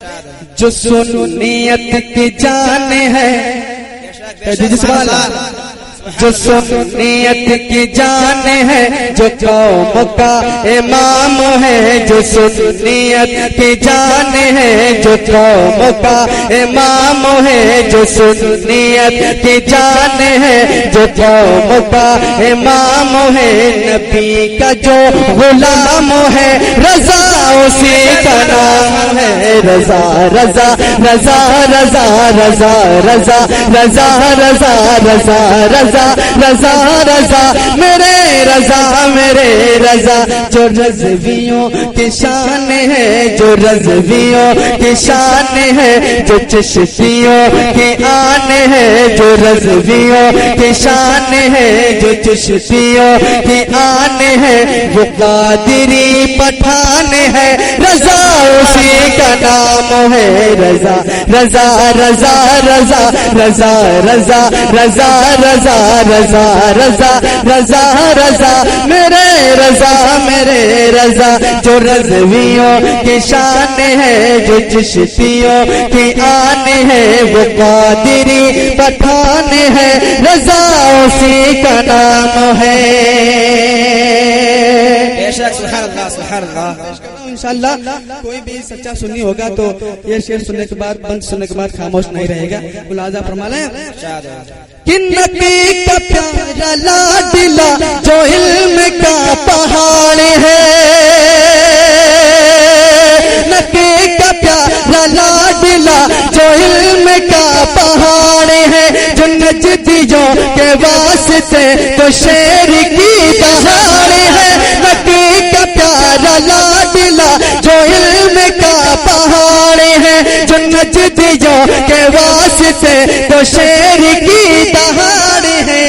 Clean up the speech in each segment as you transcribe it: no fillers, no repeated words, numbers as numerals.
جو سنیت کی جان ہے، جو سنیت کی جان ہے، جو قوم کا امام ہے، جو سنیت کی جان ہے، جو قوم کا امام ہے، جو سنیت کی جان ہے، جو قوم کا امام ہے، نبی کا جو غلام ہے، رضا اسی کا نام ہے، رضا رضا رضا رضا رضا رضا رضا رضا رضا رضا رضا رضا میرے رضا میرے رضا، جو رضویوں کی شان ہے، جو رضویوں کی شان ہے، جو چشتیوں کی آن ہے، جو رضویوں کی شان ہے، جو چشتیوں کی آن ہے، وہ قادری پٹھان ہے، رضا اسی کا نام ہے، رضا رضا رضا رضا رضا رضا رضا رضا رضا رضا رضا رضا میرے رضا میرے رضا، جو رضویوں کی شان ہے، جو چشتیوں کی آن ہے، وہ قادری پٹھان ہے، رضا اسی کا نام ہے۔ سبحان اللہ سبحان اللہ۔ انشاءاللہ کوئی بھی سچا سنی ہوگا تو یہ شعر سننے کے بعد بند سننے کے بعد خاموش نہیں رہے گا۔ ملاحظہ فرما لیں کہ نبی کا پیارا لاڈلا جو علم کا پہاڑ ہے، نبی کا پیارا لاڈلا جو علم کا پہاڑ ہے، جو نجدیوں کے واسطے تو شیر کی دہاڑ ہے، نبی کا پیارا لاڈلا جو علم کا پہاڑ ہے، جو نجدیوں کے واسطے تو شیر کی دہاڑ ہے،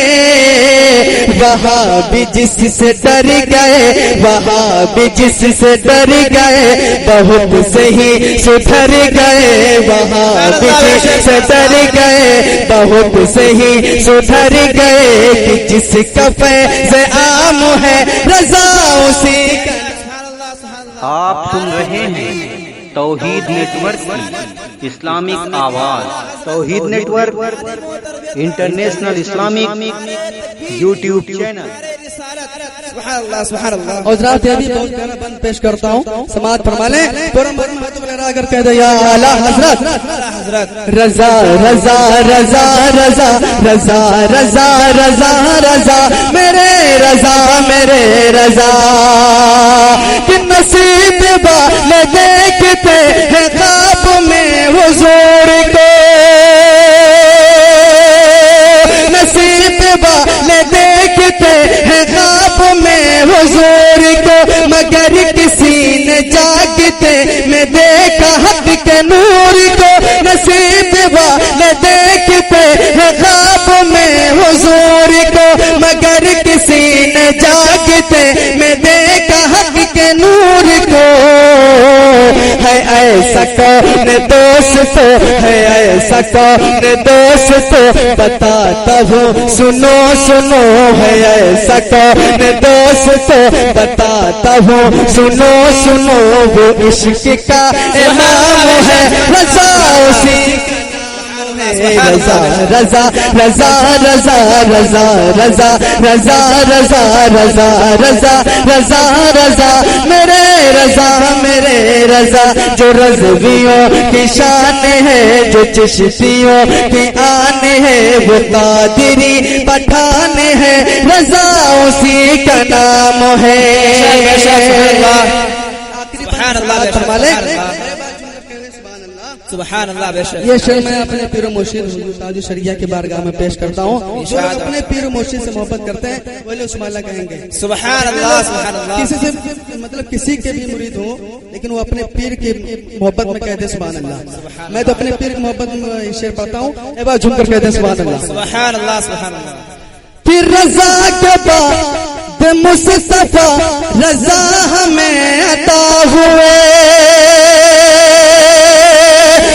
وہاں بھی جس سے ڈر گئے، وہاں بھی جس سے ڈر گئے، بہت سے ہی سدھر گئے، وہاں بھی جس سے ڈر گئے، بہت سے ہی سدھر گئے، کہ جس کا فیض عام ہے، رضا اسی کا۔ آپ سن رہے ہیں توحید نیٹ ورک کی اسلامک آواز، Tawheed network international Islamic YouTube channel. سبحان اللہ سبحان اللہ۔ حضرات یہ بھی بہت پیارا بند پیش کرتا ہوں، سماعت فرما لیں، اگر کہہ دے یا اعلیٰ حضرت رضا رضا رضا رضا رضا رضا رضا رضا میرے رضا میرے رضا، کہ نصیب والے دیکھتے ہیں خواب میں حضور کو، نصیب والے دیکھتے ہیں خواب میں حضور کو، مگر کسی نے جاگتے میں دیکھا حق کے نور کو، نصیب والے دیکھتے ہیں خواب میں حضور کو، مگر کسی نے جاگتے میں دیکھا حق کے نور کو، ہے ایسا کون دوست ہے ایسا کون دوست بتاتا ہوں سنو سنو، ہے ایسا کون دوست بتاتا ہوں سنو سنو، وہ عشق کا امام ہے، رضا اسی کا رضا رضا رضا رضا رضا رضا رضا رضا رضا رضا رضا رضا میرے رضا میرے رضا، جو رضویوں کی شان ہے، جو چشتیوں کی آن ہے، وہ قادری پٹھان ہے، رضا اسی کا نام ہے۔ سبحان اللہ فرما لیں سبحان اللہ بے شک۔ یہ شعر میں اپنے پیر و مرشد حضور تاج الشریعہ کی بارگاہ میں پیش کرتا ہوں، جو اپنے پیر و مرشد سے محبت کرتے ہیں وہ اسم اللہ کہیں گے سبحان اللہ سبحان اللہ۔ کسی سے مطلب کسی کے بھی مرید ہوں لیکن وہ اپنے پیر کی محبت میں کہتے ہیں سبحان اللہ، میں تو اپنے پیر کی محبت میں شعر پڑھتا ہوں، ایک بار جھوم کر کہتے ہیں سبحان اللہ سبحان اللہ سبحان اللہ۔ پھر رضا کے بعد مصطفیٰ رضا ہمیں عطا ہوئے،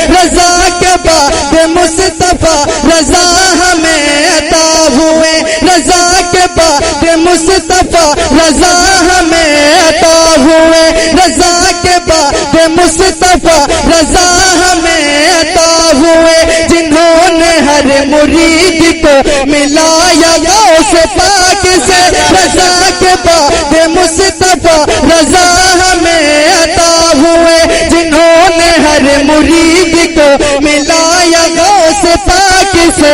رضا کے بعد مصطفیٰ رضا ہمیں عطا ہوئے، رضا کے بعد مصطفیٰ رضا ہمیں عطا ہوئے، رضا کے بعد مصطفیٰ رضا کو ملا یا غوث پاک سے رضا کے بعد مصطفیٰ رضا ہمیں عطا ہوئے جنہوں نے ہر مرید کو ملا یا غوث پاک سے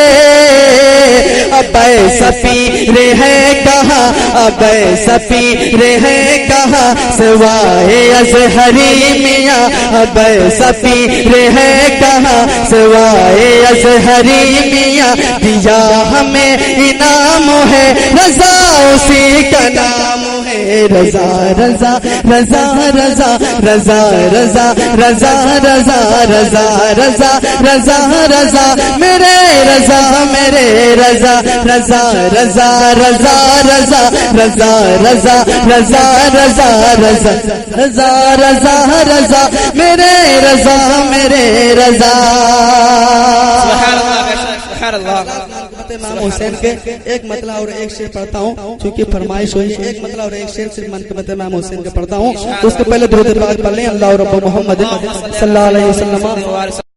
اب ایسا پیر ہے کہاں اب ایسا پیر ہے کہاں سوائے ازہری میاں اب ایسا پیر ہے کہاں سوائے ازہری میاں دیا ہمیں انعام ہے رضا اسی کا نام ہے رضا رضا رضا رضا رضا رضا رضا رضا رضا رضا رضا رضا میرے رضا میرے رضا رضا رضا رضا رضا رضا رضا رضا رضا رضا رضا رضا رضا میرے رضا میرے رضا سبحان اللہ بے شک سبحان اللہ امام حسین کے ایک مطلع اور ایک شعر پڑھتا ہوں چونکہ فرمائش ہوئی ہے ایک مطلع اور ایک شعر صرف منقبت امام حسین کے پڑھتا ہوں تو اس کے پہلے درود پاک پڑھ لیں اللہ رب محمد صلی اللہ علیہ وسلم